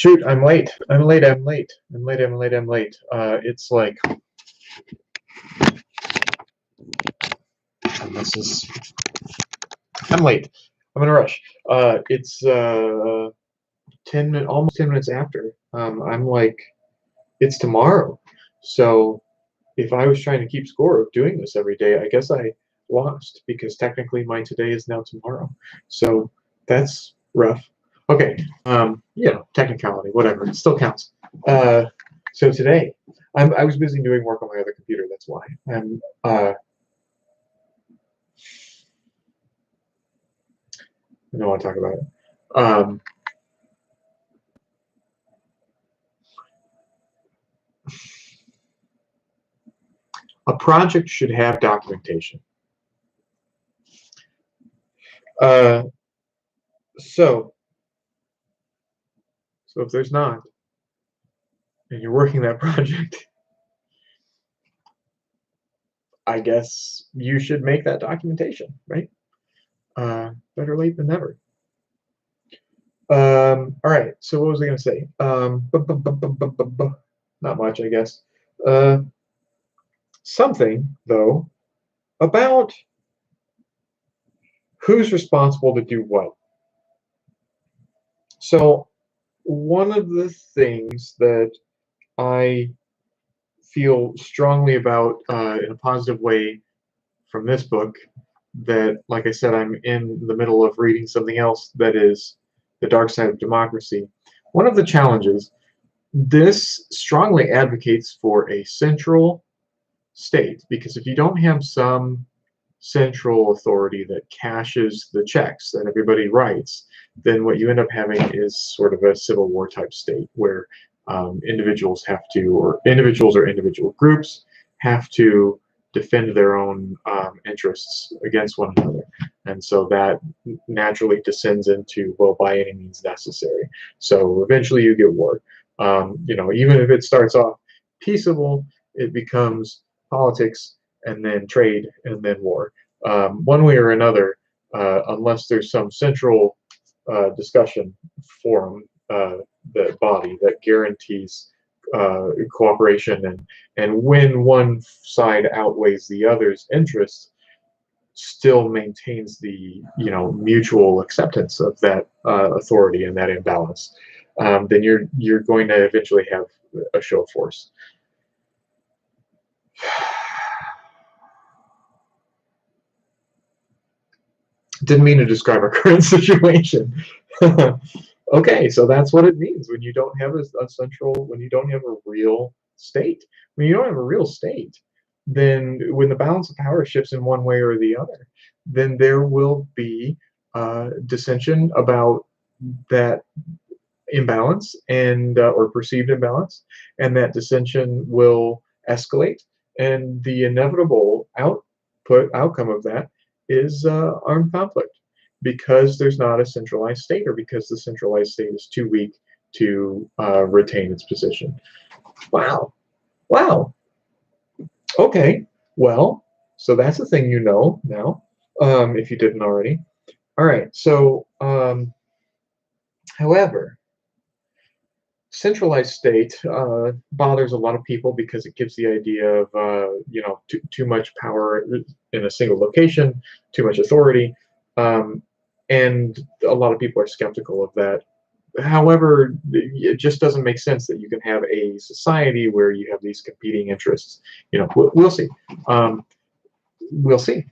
Shoot, I'm late. I'm late. I'm late. I'm late. I'm late. I'm late. It's like this is. I'm late. I'm in a rush. It's 10 minutes, almost 10 minutes after. I'm like, it's tomorrow. So if I was trying to keep score of doing this every day, I guess I lost because technically my today is now tomorrow. So that's rough. Okay, technicality, whatever, it still counts. So today, I was busy doing work on my other computer. That's why I don't want to talk about it. A project should have documentation. So if there's not, and you're working that project, I guess you should make that documentation, right? Better late than never. All right, so what was I going to say? Not much, I guess. Something, though, about who's responsible to do what. So one of the things that I feel strongly about in a positive way from this book, that, like I said, I'm in the middle of reading something else that is The Dark Side of Democracy. One of the challenges, this strongly advocates for a central state, because if you don't have some central authority that cashes the checks that everybody writes, then what you end up having is sort of a civil war type state where individuals have to, or individual groups have to defend their own interests against one another. And so that naturally descends into, well, by any means necessary. So eventually you get war. Even if it starts off peaceable, it becomes politics and then trade and then war. One way or another, unless there's some central discussion forum, the body that guarantees cooperation, and when one side outweighs the other's interests, still maintains the mutual acceptance of that authority and that imbalance, then you're going to eventually have a show of force. Didn't mean to describe our current situation. Okay, so that's what it means when you don't have a central, when you don't have a real state. When you don't have a real state, then when the balance of power shifts in one way or the other, then there will be dissension about that imbalance and or perceived imbalance, and that dissension will escalate, and the inevitable outcome of that is armed conflict, because there's not a centralized state, or because the centralized state is too weak to retain its position. Wow. Okay, well, so that's the thing now, if you didn't already. All right, so however, centralized state bothers a lot of people because it gives the idea of too much power in a single location, too much authority, and a lot of people are skeptical of that. However, it just doesn't make sense that you can have a society where you have these competing interests. We'll see. We'll see.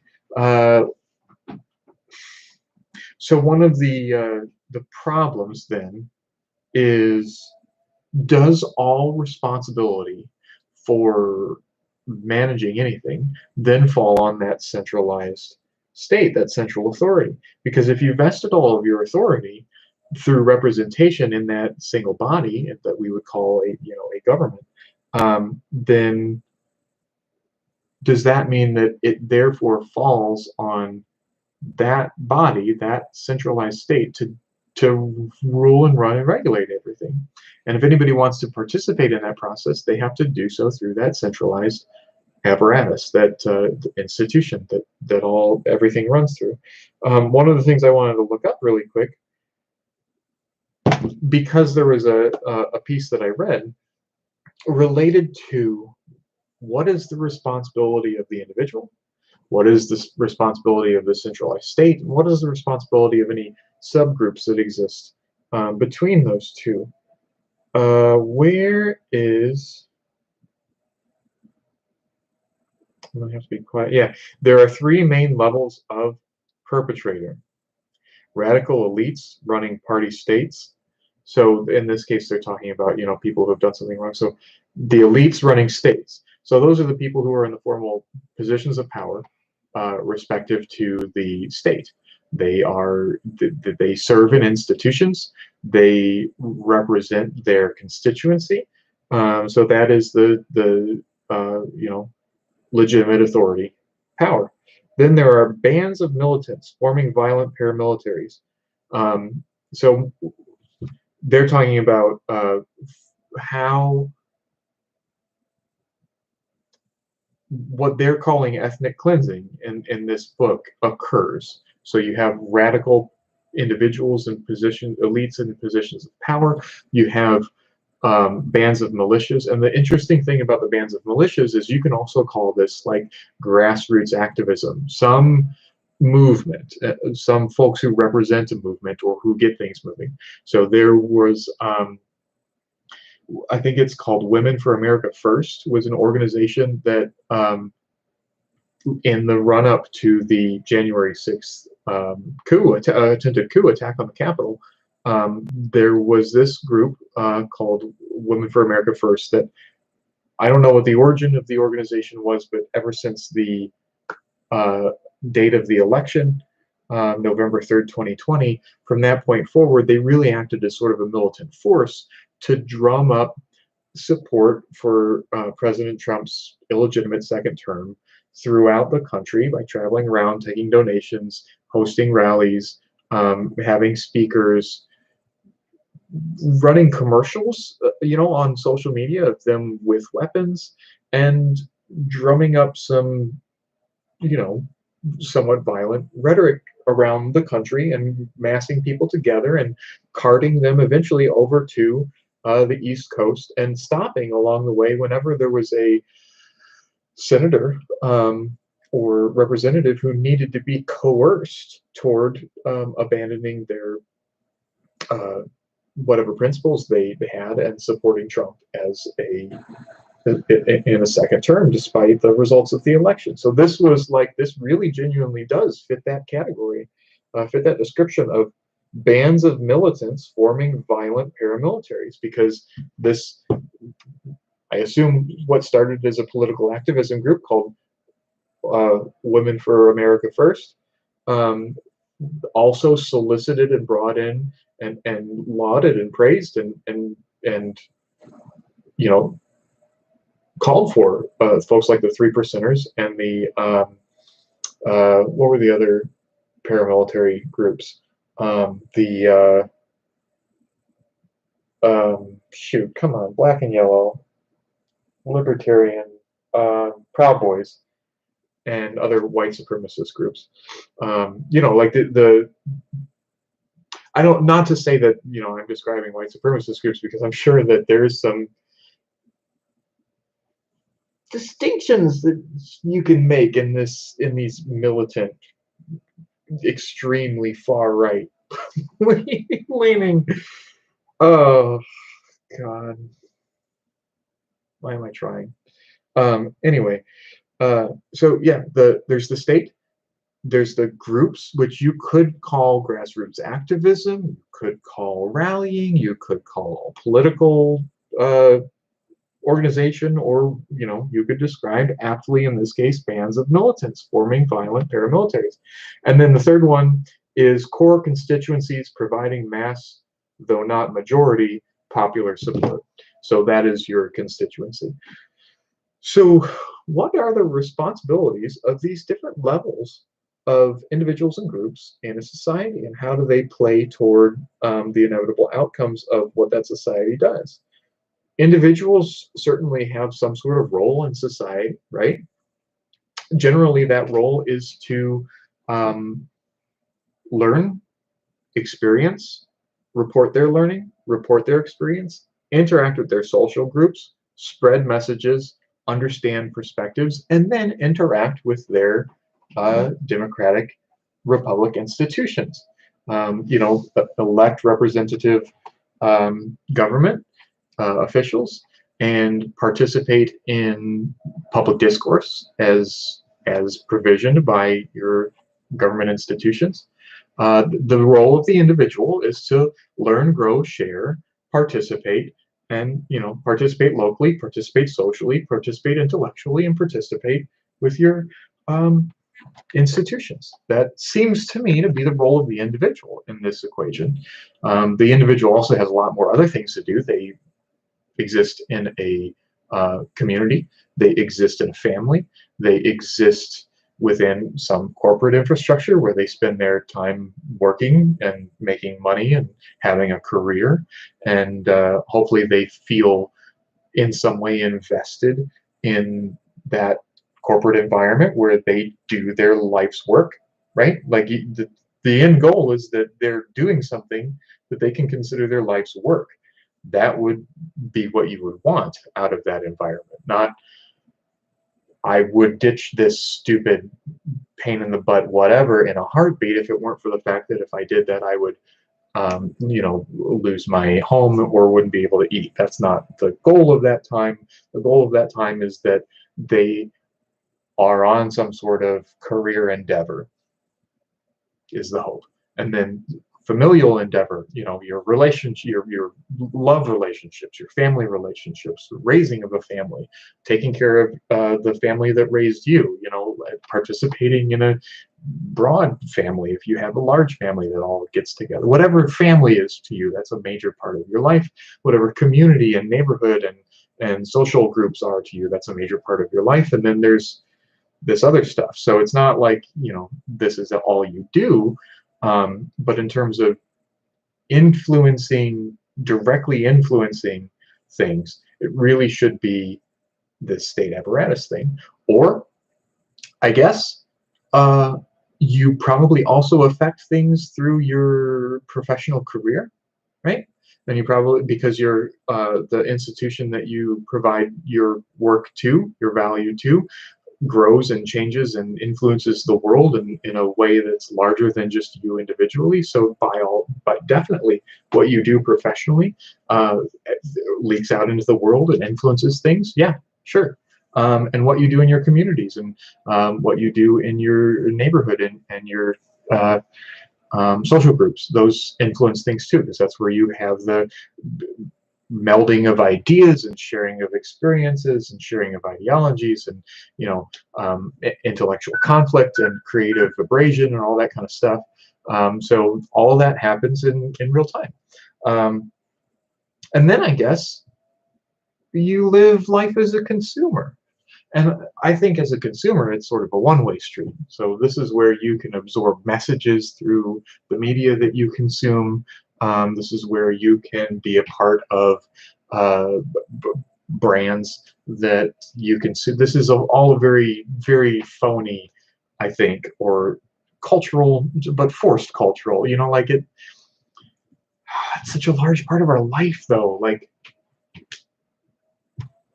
So one of the problems then is, does all responsibility for managing anything then fall on that centralized state, that central authority? Because if you vested all of your authority through representation in that single body that we would call a government, then does that mean that it therefore falls on that body, that centralized state, to rule and run and regulate everything? And if anybody wants to participate in that process, they have to do so through that centralized apparatus, that institution that everything runs through. One of the things I wanted to look up really quick because there was a piece that I read related to what is the responsibility of the individual, what is the responsibility of the centralized state, and what is the responsibility of any subgroups that exist between those two. Where is... I'm gonna have to be quiet. Yeah, there are three main levels of perpetrator. Radical elites running party states. So in this case, they're talking about, you know, people who have done something wrong. So the elites running states. So those are the people who are in the formal positions of power, respective to the state. They are they serve in institutions. They represent their constituency. So that is the you know, legitimate authority, power. Then there are bands of militants forming violent paramilitaries. So they're talking about how what they're calling ethnic cleansing in this book occurs. So you have radical individuals in positions, elites in positions of power. You have bands of militias, and the interesting thing about the bands of militias is you can also call this like grassroots activism. Some movement, some folks who represent a movement or who get things moving. So there was I think it's called Women for America First, was an organization that in the run-up to the January 6th attempted coup attack on the Capitol, there was this group called Women for America First that, I don't know what the origin of the organization was, but ever since the date of the election, November 3rd, 2020, from that point forward, they really acted as sort of a militant force to drum up support for President Trump's illegitimate second term throughout the country by traveling around, taking donations, hosting rallies, having speakers, running commercials, you know, on social media of them with weapons, and drumming up some, you know, somewhat violent rhetoric around the country and massing people together and carting them eventually over to the East Coast and stopping along the way whenever there was a senator or representative who needed to be coerced toward abandoning their whatever principles they had and supporting Trump as in a second term, despite the results of the election. So this was like, this really genuinely does fit that category, fit that description of bands of militants forming violent paramilitaries, because this, I assume, what started as a political activism group called Women for America First, also solicited and brought in and lauded and praised and you know, called for folks like the Three Percenters and the what were the other paramilitary groups? Shoot, come on, Black and Yellow, Libertarian, Proud Boys, and other white supremacist groups. You know, like the I don't, not to say that, you know, I'm describing white supremacist groups, because I'm sure that there's some distinctions that you can make in these militant, extremely far right leaning. Oh God, why am I trying? Anyway, so yeah, there's the state, there's the groups, which you could call grassroots activism, you could call rallying, you could call political organization, or, you know, you could describe aptly in this case bands of militants forming violent paramilitaries. And then the third one is core constituencies providing mass, though not majority, popular support. So that is your constituency. So what are the responsibilities of these different levels of individuals and groups in a society, and how do they play toward the inevitable outcomes of what that society does? Individuals certainly have some sort of role in society, right? Generally, that role is to learn, experience, report their learning, report their experience, interact with their social groups, spread messages, understand perspectives, and then interact with their democratic republic institutions. Elect representative government officials and participate in public discourse as provisioned by your government institutions. The role of the individual is to learn, grow, share, participate, and participate locally, participate socially, participate intellectually, and participate with your institutions. That seems to me to be the role of the individual in this equation. The individual also has a lot more other things to do. They exist in a community, they exist in a family, they exist within some corporate infrastructure where they spend their time working and making money and having a career, and hopefully they feel in some way invested in that corporate environment where they do their life's work, right? Like the end goal is that they're doing something that they can consider their life's work. That would be what you would want out of that environment. Not, I would ditch this stupid pain in the butt whatever in a heartbeat if it weren't for the fact that if I did that, I would lose my home or wouldn't be able to eat. That's not the goal of that time. The goal of that time is that they are on some sort of career endeavor, is the hope. And then familial endeavor, your relationship, your love relationships, your family relationships, the raising of a family, taking care of the family that raised you, participating in a broad family. If you have a large family that all gets together, whatever family is to you, that's a major part of your life. Whatever community and neighborhood and social groups are to you, that's a major part of your life. And then there's this other stuff. So it's not like, this is all you do. But in terms of directly influencing things, it really should be this state apparatus thing. Or, I guess, you probably also affect things through your professional career, right? Then you probably, because you're the institution that you provide your work to, your value to, grows and changes and influences the world in a way that's larger than just you individually. So by definitely what you do professionally leaks out into the world and influences things. Yeah, sure. And what you do in your communities and what you do in your neighborhood and your social groups, those influence things too, because that's where you have the melding of ideas and sharing of experiences and sharing of ideologies and intellectual conflict and creative abrasion and all that kind of stuff. So all of that happens in real time. And then I guess you live life as a consumer. And I think as a consumer, it's sort of a one-way street. So this is where you can absorb messages through the media that you consume. This is where you can be a part of brands that you consume. This is all a very, very phony, I think, or cultural, but forced cultural. It's such a large part of our life, though. Like,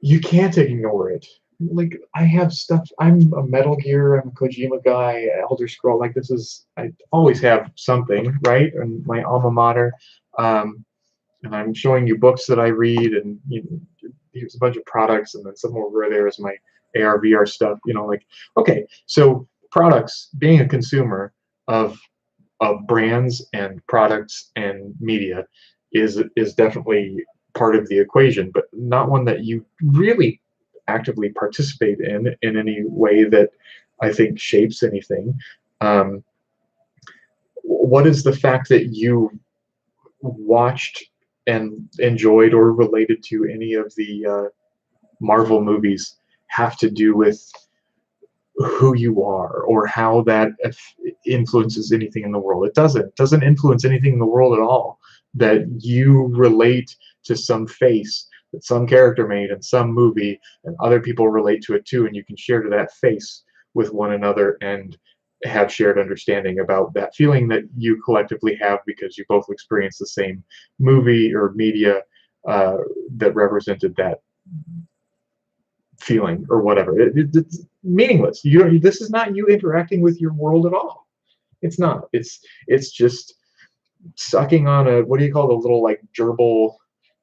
you can't ignore it. Like, I have stuff. I'm a Metal Gear, I'm a Kojima guy, Elder Scroll. Like, I always have something, right? And my alma mater. And I'm showing you books that I read, and here's a bunch of products, and then somewhere over there is my AR, VR stuff. Okay, so products, being a consumer of brands and products and media is definitely part of the equation, but not one that you really actively participate in any way that I think shapes anything. What is the fact that you watched and enjoyed or related to any of the Marvel movies have to do with who you are or how that influences anything in the world? It doesn't influence anything in the world at all. That you relate to some face that some character made in some movie and other people relate to it too, and you can share to that face with one another and have shared understanding about that feeling that you collectively have because you both experienced the same movie or media uh, that represented that feeling or whatever. It's meaningless. You don't, this is not you interacting with your world at all. It's not. It's just sucking on a, what do you call the little like gerbil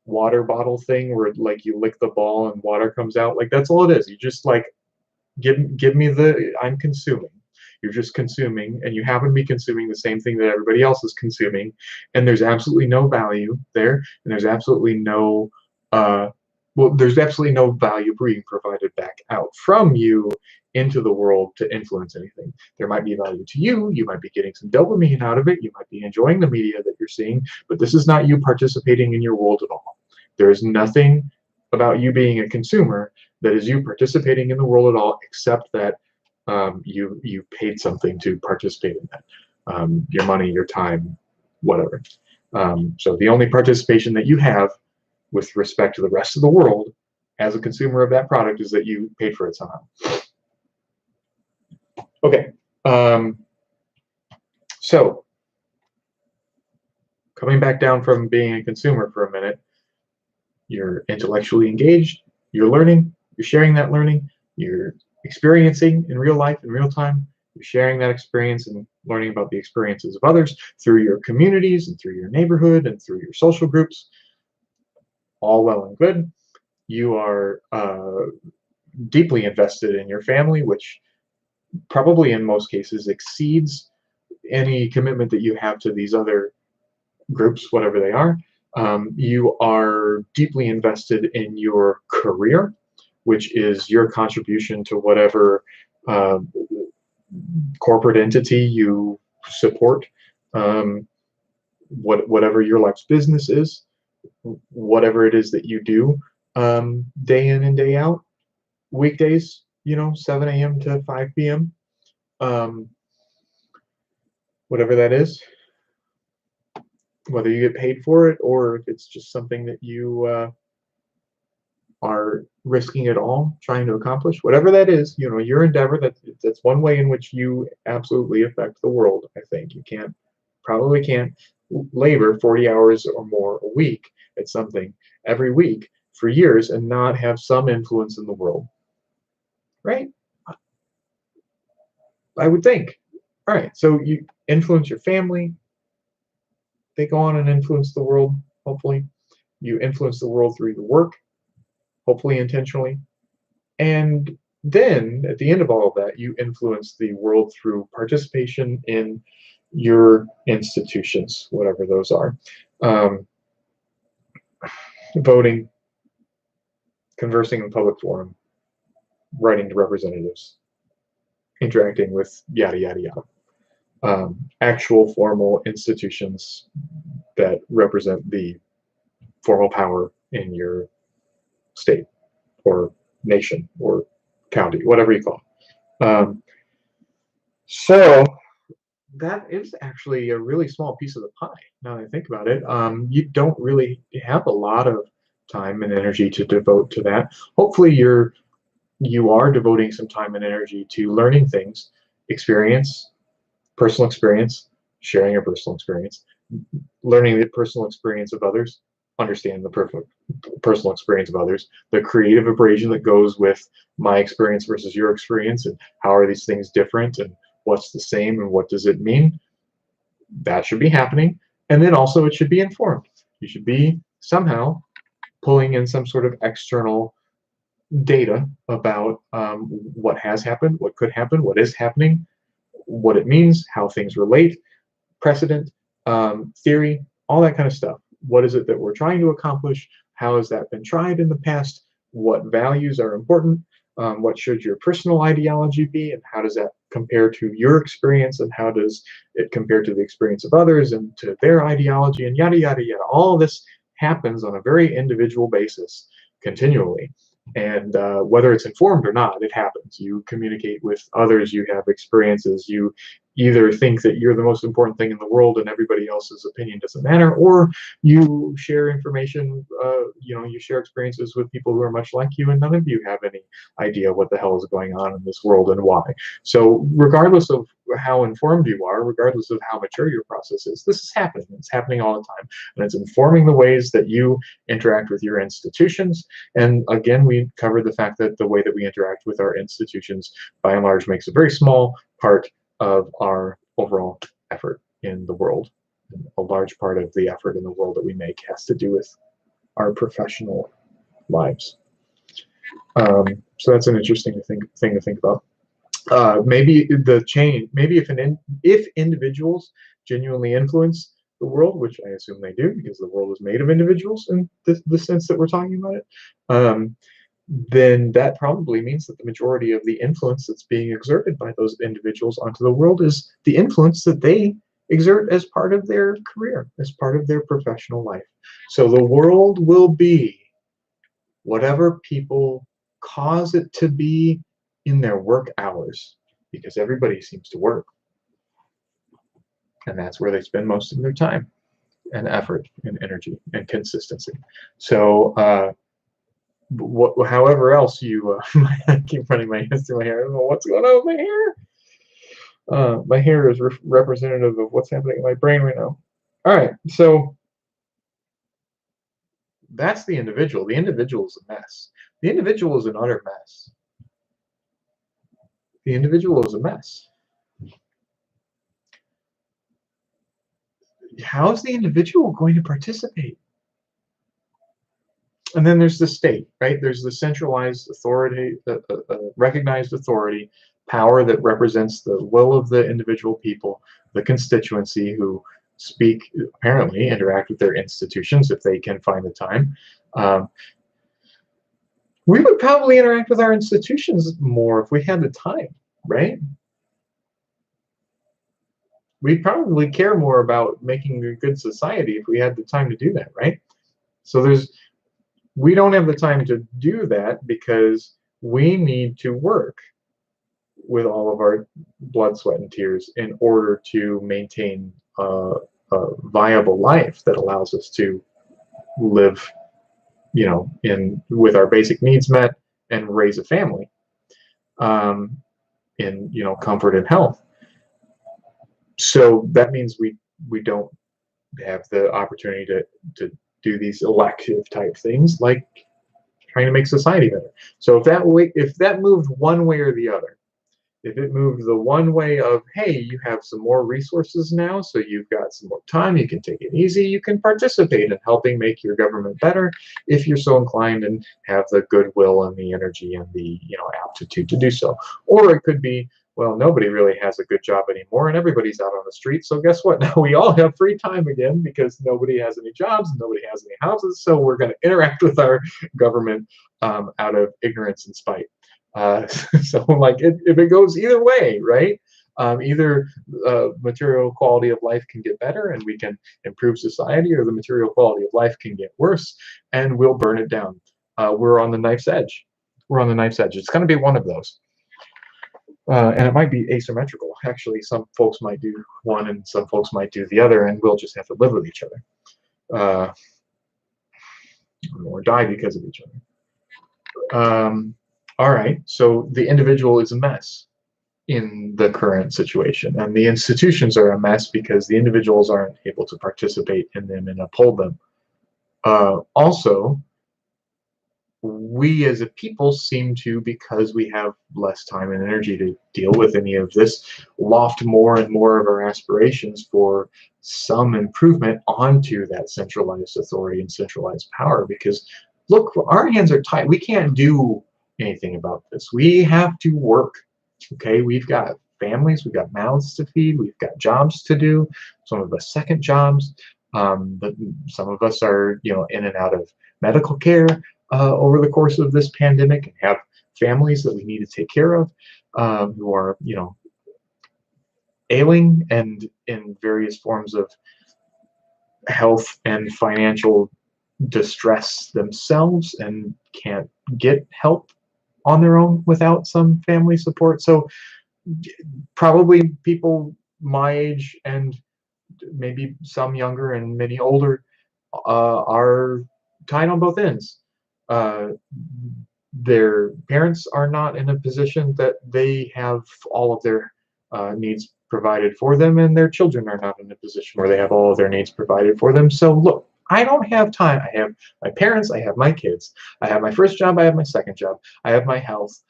water bottle thing where like you lick the ball and water comes out. Like that's all it is. You just like give me the, I'm consuming. You're just consuming, and you happen to be consuming the same thing that everybody else is consuming, and there's absolutely no value there, and there's absolutely no there's absolutely no value being provided back out from you into the world to influence anything. There might be value to you, you might be getting some dopamine out of it, you might be enjoying the media that you're seeing, but this is not you participating in your world at all. There is nothing about you being a consumer that is you participating in the world at all, except that you paid something to participate in that. Your money, your time, whatever. So the only participation that you have with respect to the rest of the world as a consumer of that product is that you paid for it somehow. Okay. So coming back down from being a consumer for a minute, you're intellectually engaged, you're learning, you're sharing that learning, you're experiencing in real life, in real time, you're sharing that experience and learning about the experiences of others through your communities and through your neighborhood and through your social groups. All well and good. You are deeply invested in your family, which probably in most cases exceeds any commitment that you have to these other groups, whatever they are. You are deeply invested in your career, which is your contribution to whatever corporate entity you support, whatever your life's business is, whatever it is that you do day in and day out, weekdays, 7 a.m. to 5 p.m., whatever that is, whether you get paid for it or if it's just something that you are risking it all trying to accomplish, whatever that is, your endeavor, that's one way in which you absolutely affect the world. I think you probably can't labor 40 hours or more a week at something every week for years and not have some influence in the world, right? I would think. All right, so you influence your family, they go on and influence the world, hopefully. You influence the world through your work, hopefully intentionally. And then at the end of all of that, you influence the world through participation in your institutions, whatever those are. Voting, conversing in public forum, writing to representatives, interacting with yada, yada, yada. Actual formal institutions that represent the formal power in your state or nation or county, whatever you call it. So that is actually a really small piece of the pie, now that I think about it. You don't really have a lot of time and energy to devote to that. Hopefully you are devoting some time and energy to learning things, personal experience, sharing your personal experience, learning the personal experience of others, understanding the personal experience of others, the creative abrasion that goes with my experience versus your experience, and how are these things different, and what's the same, and what does it mean. That should be happening. And then also it should be informed. You should be somehow pulling in some sort of external data about what has happened, what could happen, what is happening, what it means, how things relate, precedent, theory, all that kind of stuff. What is it that we're trying to accomplish? How has that been tried in the past? What values are important? What should your personal ideology be? And how does that compare to your experience? And how does it compare to the experience of others and to their ideology? And yada, yada, yada. All of this happens on a very individual basis continually. And whether it's informed or not, it happens. You communicate with others, you have experiences, you either think that you're the most important thing in the world and everybody else's opinion doesn't matter, or you share information, you share experiences with people who are much like you, and none of you have any idea what the hell is going on in this world and why. So regardless of how informed you are, regardless of how mature your process is, this is happening. It's happening all the time, and it's informing the ways that you interact with your institutions. And again, we covered the fact that the way that we interact with our institutions by and large makes a very small part of our overall effort in the world. A large part of the effort in the world that we make has to do with our professional lives. So that's an interesting thing to think about. Maybe the change, maybe if individuals genuinely influence the world, which I assume they do, because the world is made of individuals in the sense that we're talking about it, then that probably means that the majority of the influence that's being exerted by those individuals onto the world is the influence that they exert as part of their career, as part of their professional life. So the world will be whatever people cause it to be in their work hours, because everybody seems to work. And that's where they spend most of their time and effort and energy and consistency. So, however else you, I keep running my hands through my hair. I don't know what's going on with my hair. My hair is representative of what's happening in my brain right now. All right, so that's the individual. The individual is a mess. The individual is an utter mess. The individual is a mess. How is the individual going to participate? And then there's the state, right? There's the centralized authority, recognized authority, power that represents the will of the individual people, the constituency who speak, apparently interact with their institutions if they can find the time. We would probably interact with our institutions more if we had the time, right? We'd probably care more about making a good society if we had the time to do that, right? So we don't have the time to do that because we need to work with all of our blood, sweat, and tears in order to maintain a viable life that allows us to live, with our basic needs met and raise a family in comfort and health. So that means we don't have the opportunity to do these elective type things like trying to make society better. So if that moved one way or the other, if it moved the one way of, hey, you have some more resources now, so you've got some more time, you can take it easy, you can participate in helping make your government better if you're so inclined and have the goodwill and the energy and the aptitude to do so. Or it could be, well, nobody really has a good job anymore and everybody's out on the street, so guess what? Now we all have free time again because nobody has any jobs and nobody has any houses, so we're going to interact with our government out of ignorance and spite. So if it goes either way, right? Either material quality of life can get better and we can improve society, or the material quality of life can get worse and we'll burn it down. We're on the knife's edge. We're on the knife's edge. It's going to be one of those. And it might be asymmetrical. Actually, some folks might do one and some folks might do the other, and we'll just have to live with each other. Or die because of each other. All right, so the individual is a mess in the current situation, and the institutions are a mess because the individuals aren't able to participate in them and uphold them. Also, we as a people seem to, because we have less time and energy to deal with any of this, loft more and more of our aspirations for some improvement onto that centralized authority and centralized power, because look, our hands are tied. We can't do anything about this. We have to work. Okay, we've got families, we've got mouths to feed, we've got jobs to do. Some of us second jobs, but some of us are in and out of medical care over the course of this pandemic and have families that we need to take care of who are ailing and in various forms of health and financial distress themselves and can't get help on their own without some family support. So probably people my age and maybe some younger and many older are tied on both ends. Uh, their parents are not in a position that they have all of their needs provided for them, and their children are not in a position where they have all of their needs provided for them. So look, I don't have time. I have my parents, I have my kids, I have my first job, I have my second job, I have my health.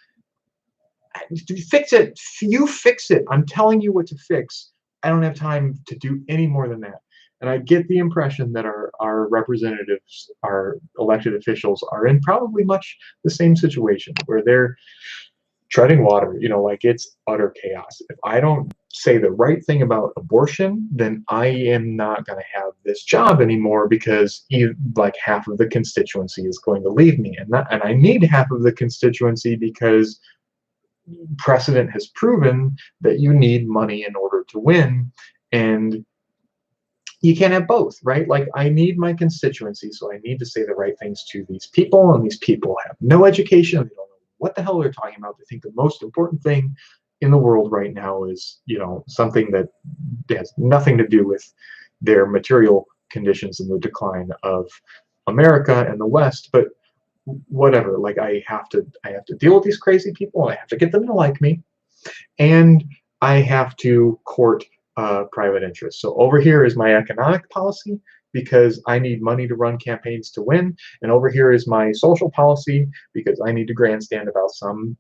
Fix it. You fix it. I'm telling you what to fix. I don't have time to do any more than that. And I get the impression that our representatives, our elected officials, are in probably much the same situation where they're treading water. Like it's utter chaos. If I don't say the right thing about abortion, then I am not going to have this job anymore because like half of the constituency is going to leave me, and I need half of the constituency because precedent has proven that you need money in order to win, and you can't have both, right? Like, I need my constituency, so I need to say the right things to these people, and these people have no education. They don't know what the hell they're talking about. They think the most important thing in the world right now is, something that has nothing to do with their material conditions and the decline of America and the West. But whatever, like I have to deal with these crazy people, and I have to get them to like me, and I have to court private interests. So over here is my economic policy because I need money to run campaigns to win, and over here is my social policy because I need to grandstand about some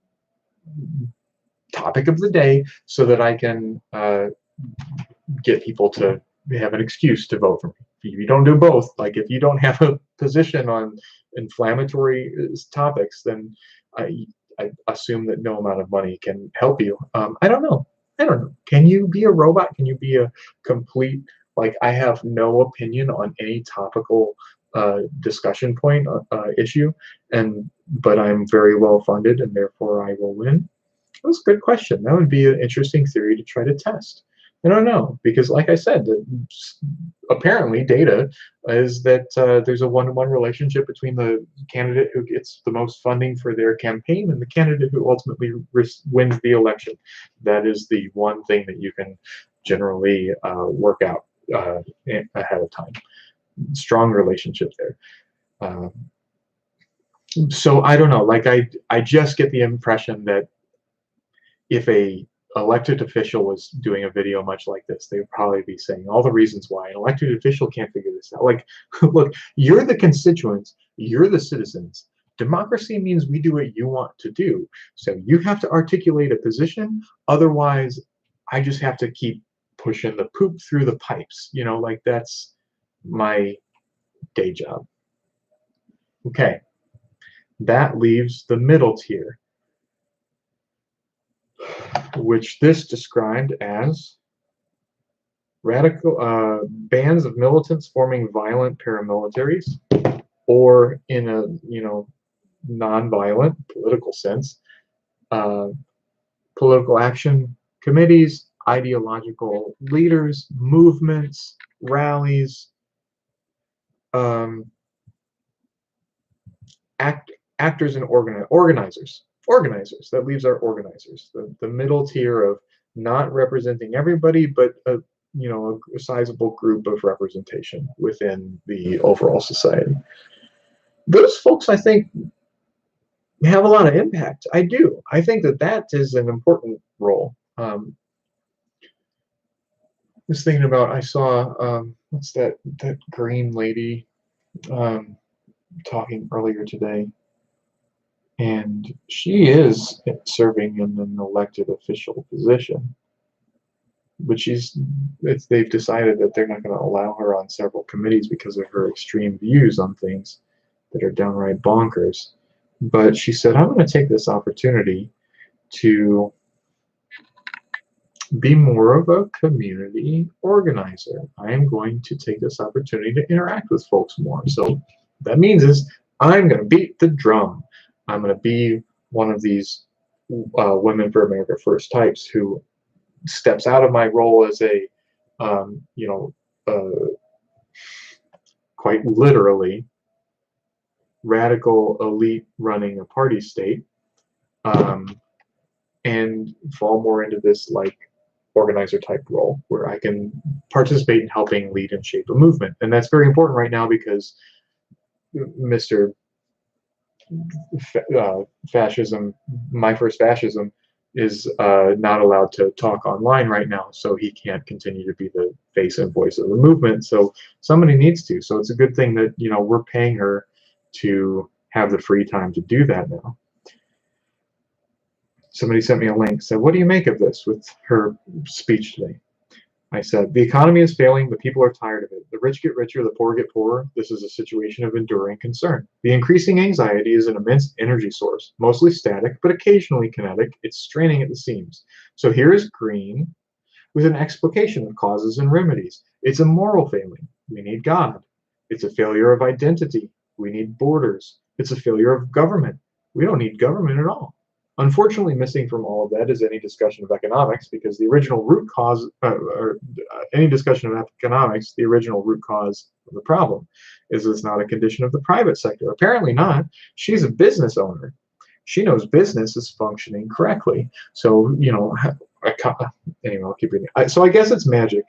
topic of the day so that I can get people to have an excuse to vote for me. If you don't do both, like if you don't have a position on inflammatory topics, then I assume that no amount of money can help you. I don't know. Can you be a robot? Can you be a complete, like, I have no opinion on any topical discussion point issue, but I'm very well funded and therefore I will win? That's a good question. That would be an interesting theory to try to test. I don't know, because like I said, apparently data is that there's a one-to-one relationship between the candidate who gets the most funding for their campaign and the candidate who ultimately wins the election. That is the one thing that you can generally work out ahead of time. Strong relationship there. So I don't know, like I just get the impression that if a elected official was doing a video much like this, they would probably be saying all the reasons why an elected official can't figure this out. Like, look, you're the constituents, you're the citizens. Democracy means we do what you want to do. So you have to articulate a position. Otherwise, I just have to keep pushing the poop through the pipes. Like that's my day job. Okay, that leaves the middle tier, which this described as radical bands of militants forming violent paramilitaries, or in a non-violent political sense, political action committees, ideological leaders, movements, rallies, actors and organizers. That leaves our organizers, the middle tier of not representing everybody, but a sizable group of representation within the overall society. Those folks, I think, have a lot of impact. I do. I think that is an important role. I was thinking about, I saw what's that green lady talking earlier today, and she is serving in an elected official position, but they've decided that they're not going to allow her on several committees because of her extreme views on things that are downright bonkers. But she said, I'm going to take this opportunity to be more of a community organizer. I am going to take this opportunity to interact with folks more. So that means is I'm going to beat the drum. I'm going to be one of these Women for America First types who steps out of my role as a, quite literally, radical elite running a party state, and fall more into this like organizer type role where I can participate in helping lead and shape a movement. And that's very important right now because Mr. Fascism, my first fascism, is not allowed to talk online right now, so he can't continue to be the face and voice of the movement. So somebody needs to. So it's a good thing that we're paying her to have the free time to do that now. Somebody sent me a link, said, "What do you make of this?" with her speech today. I said, "The economy is failing, the people are tired of it. The rich get richer, the poor get poorer. This is a situation of enduring concern. The increasing anxiety is an immense energy source, mostly static, but occasionally kinetic. It's straining at the seams. So here is Green with an explication of causes and remedies. It's a moral failing. We need God. It's a failure of identity. We need borders. It's a failure of government. We don't need government at all. Unfortunately, missing from all of that is any discussion of economics, because the original root cause, any discussion of economics, the original root cause of the problem is it's not a condition of the private sector. Apparently not. She's a business owner. She knows business is functioning correctly. So, anyway, I'll keep reading. So I guess it's magic.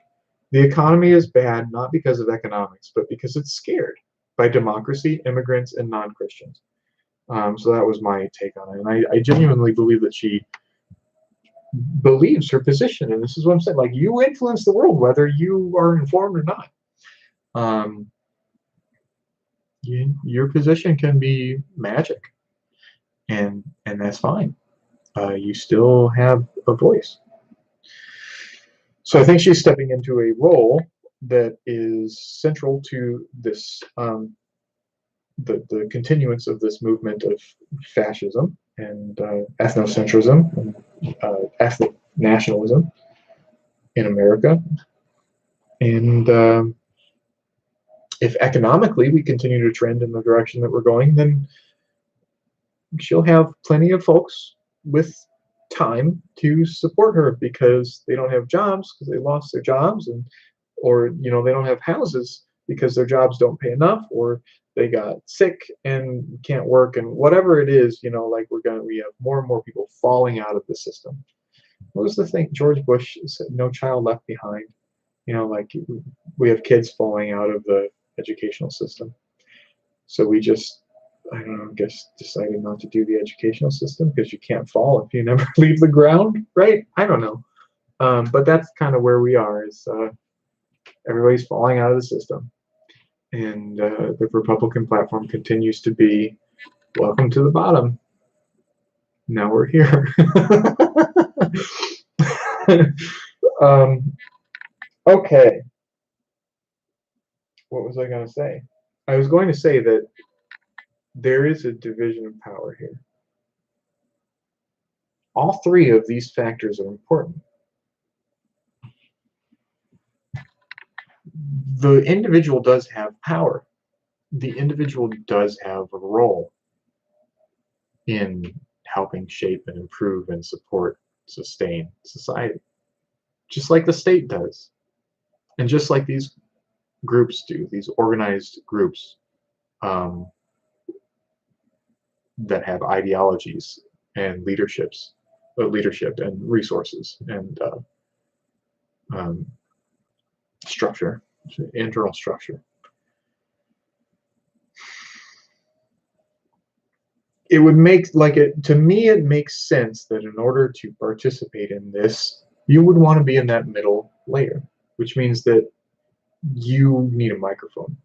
The economy is bad not because of economics, but because it's scared by democracy, immigrants, and non-Christians. So that was my take on it. And I genuinely believe that she believes her position. And this is what I'm saying. Like, you influence the world, whether you are informed or not. Your position can be magic. And that's fine. You still have a voice. So I think she's stepping into a role that is central to this the continuance of this movement of fascism and ethnocentrism and ethnic nationalism in America. And if economically we continue to trend in the direction that we're going, then she'll have plenty of folks with time to support her because they don't have jobs because they lost their jobs, or they don't have houses because their jobs don't pay enough, or they got sick and can't work, and whatever it is, like we have more and more people falling out of the system. What was the thing George Bush said? No child left behind. Like we have kids falling out of the educational system. So we just, I don't know, I guess decided not to do the educational system because you can't fall if you never leave the ground, right? I don't know. But that's kind of where we are, is everybody's falling out of the system. And the Republican platform continues to be, welcome to the bottom. Now we're here. Okay. What was I going to say? I was going to say that there is a division of power here. All three of these factors are important. The individual does have power. The individual does have a role in helping shape and improve and support, sustain society, just like the state does, and just like these groups do, these organized groups that have ideologies and leadership and resources and structure, internal structure. It would make, to me, it makes sense that in order to participate in this, you would want to be in that middle layer, which means that you need a microphone.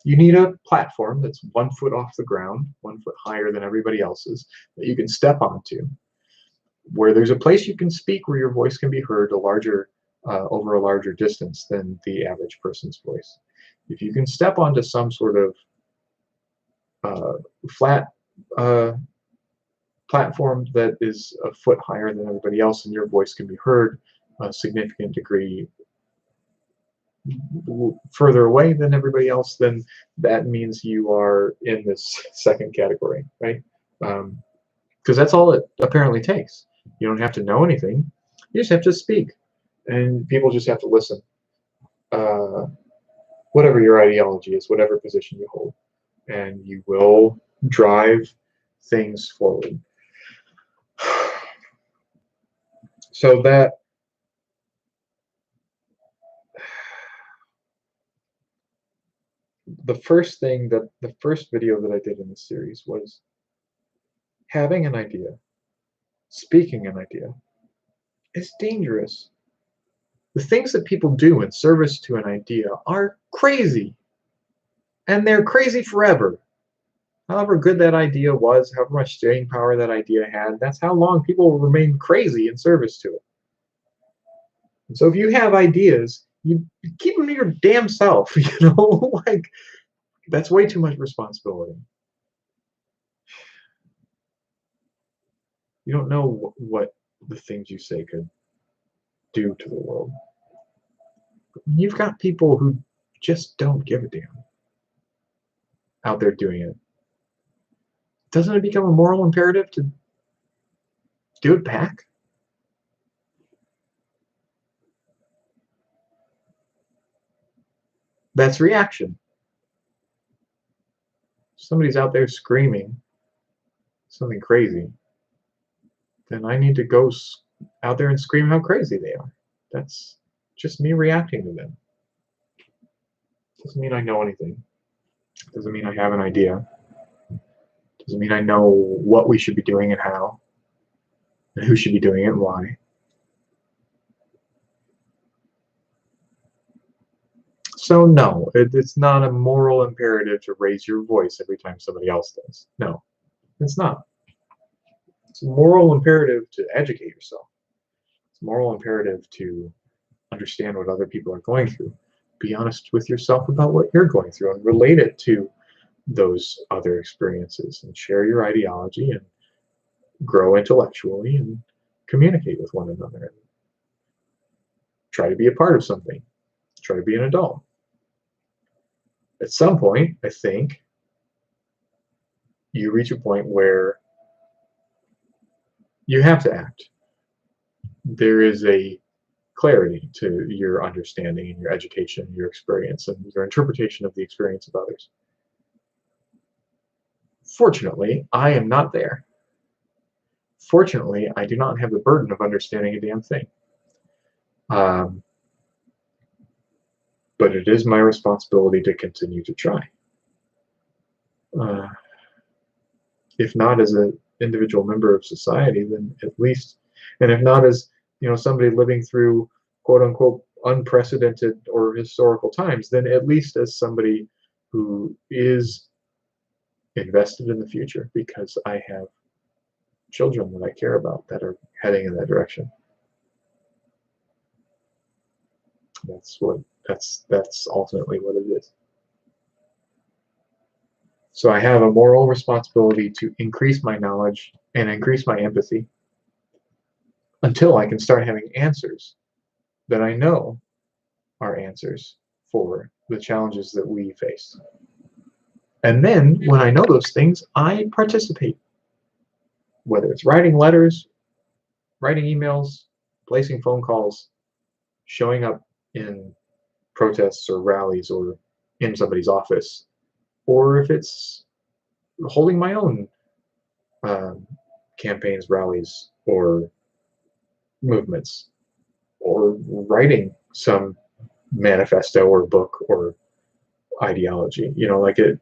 You need a platform that's 1 foot off the ground, 1 foot higher than everybody else's, that you can step onto, where there's a place you can speak where your voice can be heard over a larger distance than the average person's voice. If you can step onto some sort of flat platform that is a foot higher than everybody else and your voice can be heard a significant degree further away than everybody else, then that means you are in this second category, right? Because that's all it apparently takes. You don't have to know anything. You just have to speak, and people just have to listen. Whatever your ideology is, whatever position you hold, and you will drive things forward. So that the first video that I did in this series was having an idea, speaking an idea is dangerous. The things that people do in service to an idea are crazy, and they're crazy forever. However good that idea was, however much staying power that idea had, that's how long people will remain crazy in service to it. And so if you have ideas, you keep them to your damn self, like, that's way too much responsibility. You don't know what the things you say could do to the world. You've got people who just don't give a damn out there doing it. Doesn't it become a moral imperative to do it back? That's reaction. Somebody's out there screaming something crazy, then I need to go out there and scream how crazy they are. That's just me reacting to them. Doesn't mean I know anything. Doesn't mean I have an idea. Doesn't mean I know what we should be doing and how, and who should be doing it and why. So no, it's not a moral imperative to raise your voice every time somebody else does. No, it's not. It's a moral imperative to educate yourself. It's a moral imperative to understand what other people are going through. Be honest with yourself about what you're going through and relate it to those other experiences, and share your ideology and grow intellectually and communicate with one another and try to be a part of something. Try to be an adult. At some point, I think, you reach a point where you have to act. There is a clarity to your understanding and your education, your experience, and your interpretation of the experience of others. Fortunately, I am not there. Fortunately, I do not have the burden of understanding a damn thing. But it is my responsibility to continue to try. If not as an individual member of society, then at least, and if not as somebody living through quote unquote unprecedented or historical times, then at least as somebody who is invested in the future, because I have children that I care about that are heading in that direction. That's ultimately what it is. So I have a moral responsibility to increase my knowledge and increase my empathy until I can start having answers that I know are answers for the challenges that we face. And then when I know those things, I participate. Whether it's writing letters, writing emails, placing phone calls, showing up in protests or rallies or in somebody's office, or if it's holding my own campaigns, rallies, or movements, or writing some manifesto or book or ideology. Like it,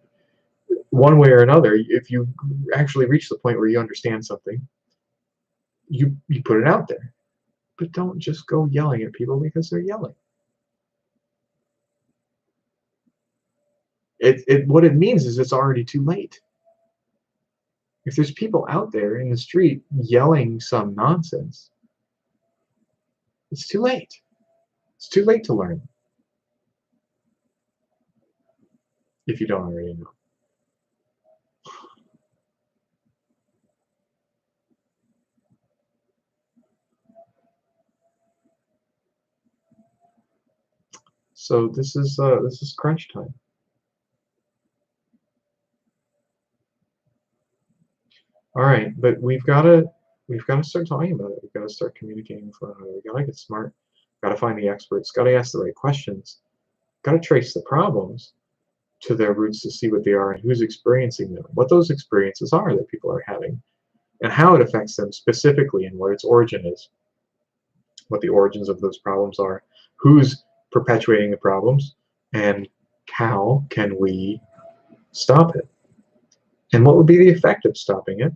one way or another, if you actually reach the point where you understand something, you put it out there. But don't just go yelling at people because they're yelling. What it means is it's already too late. If there's people out there in the street yelling some nonsense, it's too late. It's too late to learn. If you don't already know. So this is crunch time. All right, but we've got to start talking about it. We've got to start communicating with one another. We've got to get smart. Got to find the experts. Got to ask the right questions. Got to trace the problems to their roots to see what they are and who's experiencing them, what those experiences are that people are having, and how it affects them specifically, and what its origin is, what the origins of those problems are, who's perpetuating the problems, and how can we stop it? And what would be the effect of stopping it?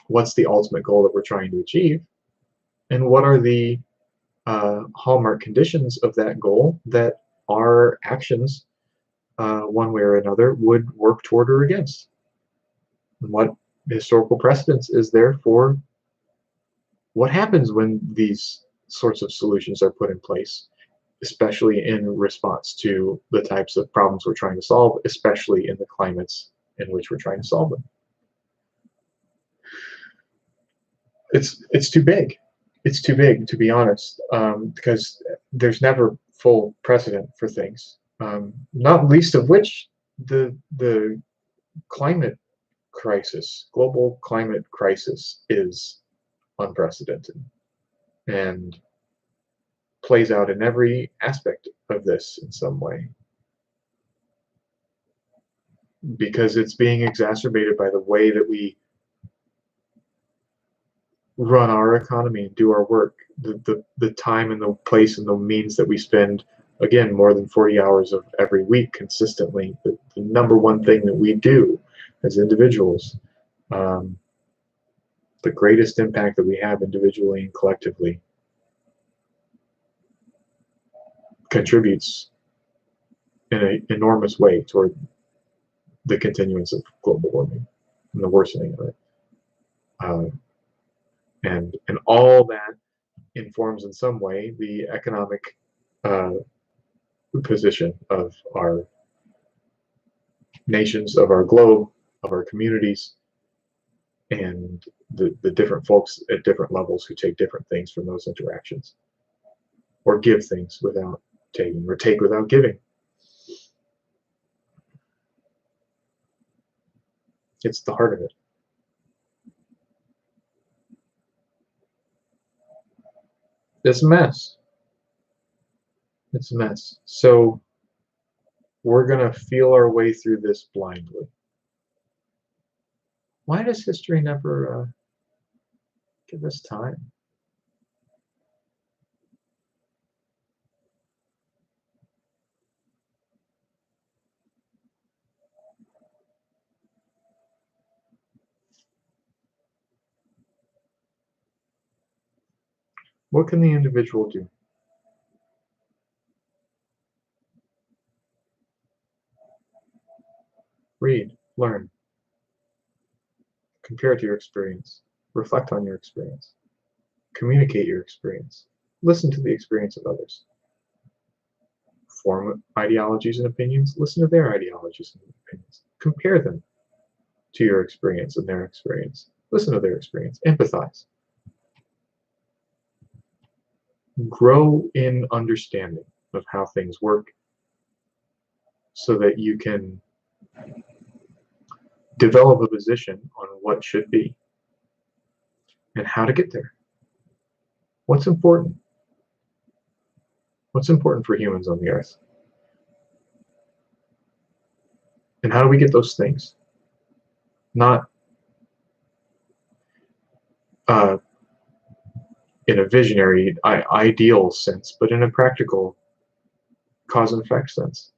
What's the ultimate goal that we're trying to achieve? And what are the hallmark conditions of that goal that our actions, one way or another, would work toward or against? And what historical precedence is there for what happens when these sorts of solutions are put in place, especially in response to the types of problems we're trying to solve, especially in the climates in which we're trying to solve them? It's too big. It's too big, to be honest, because there's never full precedent for things. Not least of which the climate crisis, global climate crisis, is unprecedented and plays out in every aspect of this in some way, because it's being exacerbated by the way that we run our economy and do our work, the time and the place and the means that we spend, again, more than 40 hours of every week consistently, the number one thing that we do as individuals, the greatest impact that we have individually and collectively, contributes in an enormous way toward the continuance of global warming and the worsening of it. And all that informs in some way the economic position of our nations, of our globe, of our communities, and the different folks at different levels who take different things from those interactions, or give things without taking, or take without giving. It's the heart of it. It's a mess. It's a mess. So we're going to feel our way through this blindly. Why does history never give us time? What can the individual do? Read, learn, compare it to your experience, reflect on your experience, communicate your experience, listen to the experience of others, form ideologies and opinions, listen to their ideologies and opinions, compare them to your experience and their experience, listen to their experience, empathize, grow in understanding of how things work so that you can develop a position on what should be and how to get there. What's important? What's important for humans on the earth? And how do we get those things? Not in a visionary, ideal sense, but in a practical cause and effect sense.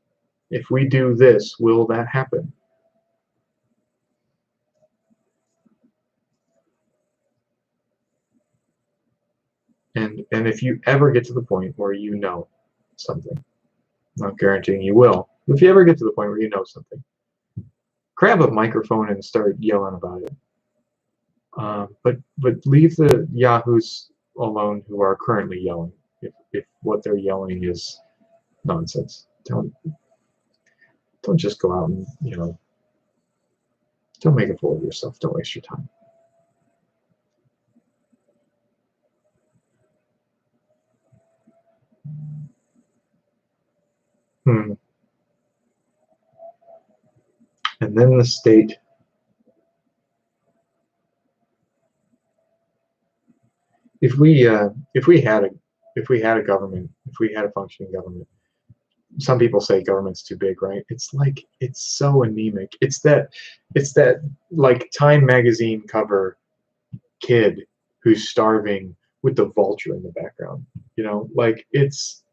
If we do this, will that happen? And if you ever get to the point where you know something, I'm not guaranteeing you will, if you ever get to the point where you know something, grab a microphone and start yelling about it. But leave the yahoos alone who are currently yelling. If what they're yelling is nonsense, don't just go out and don't make a fool of yourself. Don't waste your time. And then the state. If we had a government, if we had a functioning government, some people say government's too big, right? It's like, it's so anemic. It's that like Time magazine cover kid who's starving with the vulture in the background. Like it's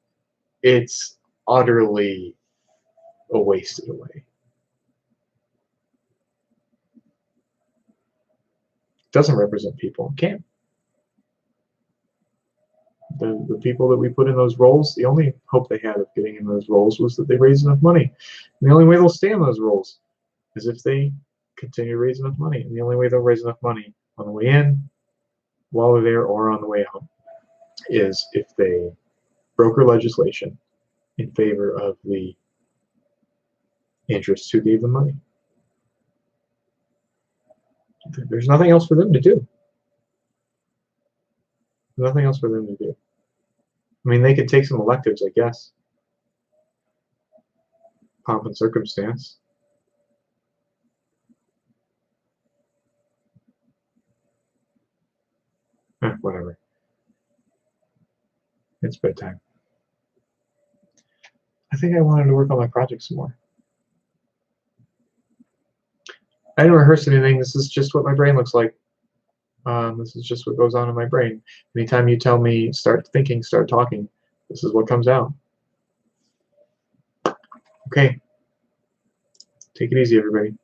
utterly wasted away. It doesn't represent people. It can't. The people that we put in those roles, the only hope they had of getting in those roles was that they raised enough money. And the only way they'll stay in those roles is if they continue to raise enough money. And the only way they'll raise enough money on the way in, while they're there, or on the way out is if they broker legislation in favor of the interests who gave them money. There's nothing else for them to do. Nothing else for them to do. I mean, they could take some electives, I guess. Pomp and circumstance. Whatever. It's bedtime. I think I wanted to work on my project some more. I didn't rehearse anything. This is just what my brain looks like. This is just what goes on in my brain. Anytime you tell me start thinking, start talking, this is what comes out. Okay. Take it easy, everybody.